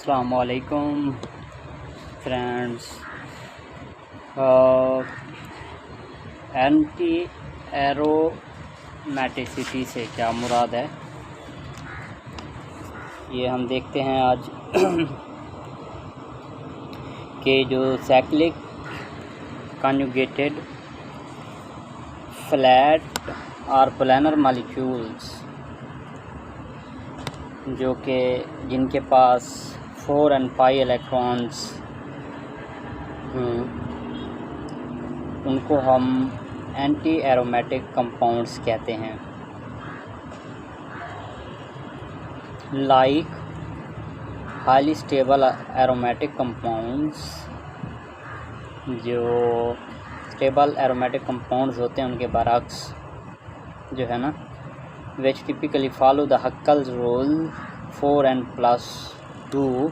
अस्सलामुअलैकुम friends. Anti aromaticity से क्या मुराद है, ये हम देखते हैं आज। कि जो साइक्लिक कॉन्जुगेटेड फ्लैट और प्लानर मॉलिक्यूल्स जो कि जिनके पास 4 और 5 इलेक्ट्रॉन्स उनको हम एंटी एरोमेटिक कंपाउंड्स कहते हैं। Like highly stable aromatic compounds, जो स्टेबल एरोमेटिक कंपाउंड्स होते हैं उनके बरक्स जो है ना, which typically follow the huckel's rule 4n+2,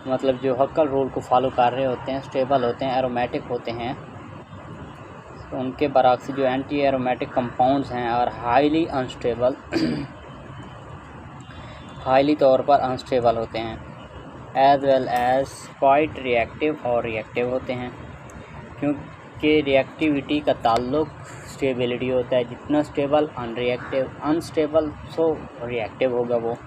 मतलब जो हक्कल रूल को फॉलो कर रहे होते हैं, स्टेबल होते हैं, एरोमेटिक होते हैं, तो उनके बरक्स जो एंटी एरोमेटिक कंपाउंड्स हैं और हाईली अनस्टेबल हाईली तौर पर अनस्टेबल होते हैं, as well as quite reactive और रिएक्टिव होते हैं, क्योंकि रिएक्टिविटी का ताल्लुक स्टेबिलिटी होता है। जितना स्टेबल अनस्टेबल सो रिएक्टिव होगा वो।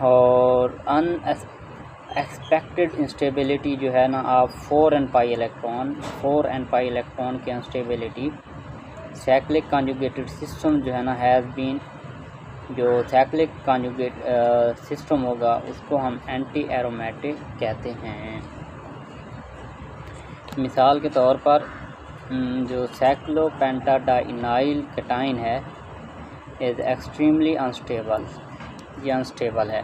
और अनएक्सपेक्टेड इंस्टेबिलिटी जो है ना आप 4 और 5 इलेक्ट्रॉन की अनस्टेबिलिटी साइक्लिक कॉन्जुगेटेड सिस्टम जो है ना हैज़ बीन, जो साइक्लिक कॉन्जुगेट सिस्टम होगा उसको हम एंटी एरोमेटिक कहते हैं। मिसाल के तौर पर जो साइक्लोपेंटाडाइनाइल कैटाइन है इज़ एक्सट्रीमली अनस्टेबल, ये अनस्टेबल है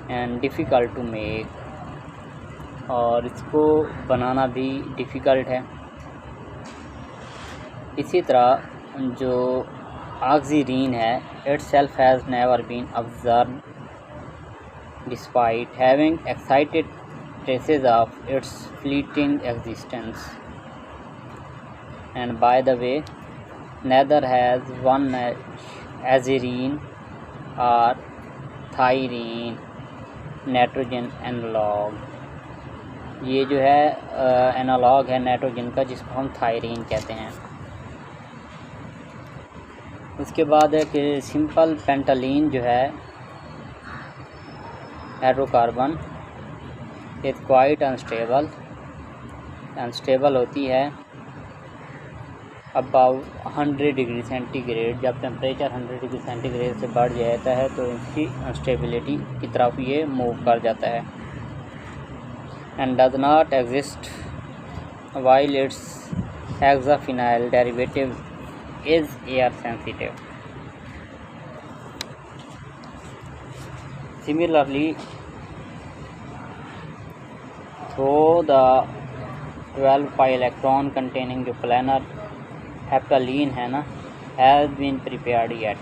एंड डिफ़िकल्ट टू मेक, और इसको बनाना भी डिफ़िकल्ट है। इसी तरह जो ऑक्सीरीन है, itself has never been observed despite having excited traces of its fleeting existence. And by the way, neither has one azirine or thyrine nitrogen analogue, ये जो है एनालॉग है नाइट्रोजन का, जिसको हम थायरीन कहते हैं। उसके बाद है कि सिंपल पेंटालीन जो है हाइड्रोकार्बन इज़ क्वाइट अनस्टेबल होती है अबाउट 100 डिग्री सेंटीग्रेड। जब टेम्परेचर 100 डिग्री सेंटीग्रेड से बढ़ जाता है तो इसकी अनस्टेबिलिटी की तरफ ये मूव कर जाता है। And does not exist while its hexaphenyl derivative is air sensitive. Similarly, though the 12 pi electron containing जो planar heptaline है ना has been prepared yet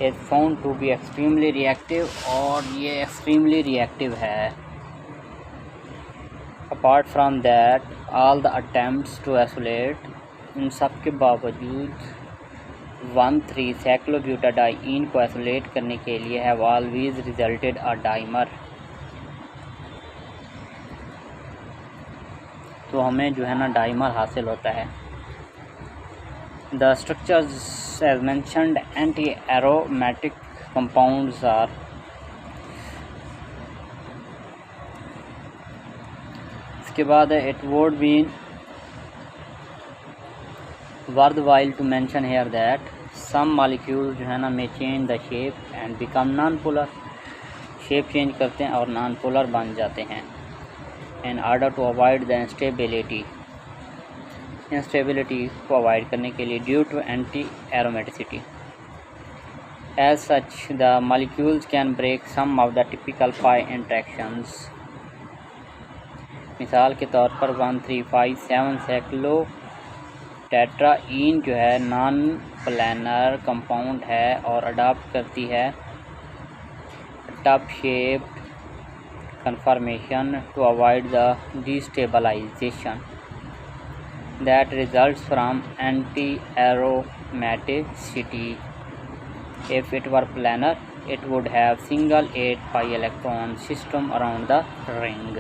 is found to be extremely reactive, और ये extremely reactive है। Apart from that, all the attempts to isolate, इन सब के बावजूद 1,3-साइक्लोब्यूटाडाइन को आइसोलेट करने के लिए have always resulted a dimer. तो हमें जो है ना डाइमर हासिल होता है। The structures as mentioned antiaromatic compounds are, इसके बाद है it would been worthwhile to mention here that some molecules जो है ना may change the shape and become non-polar, shape change करते हैं और नॉन पोलर बन जाते हैं in order to avoid the instability को अवॉइड करने के लिए due to anti aromaticity. As such, the molecules can break some of the typical pi interactions. मिसाल के तौर पर 1357 साइक्लो टेट्राइन जो है नॉन प्लानर कंपाउंड है और अडॉप्ट करती है tub shaped conformation to avoid the destabilisation that results from antiaromaticity. If it were planar it would have single 8 pi electron system around the ring.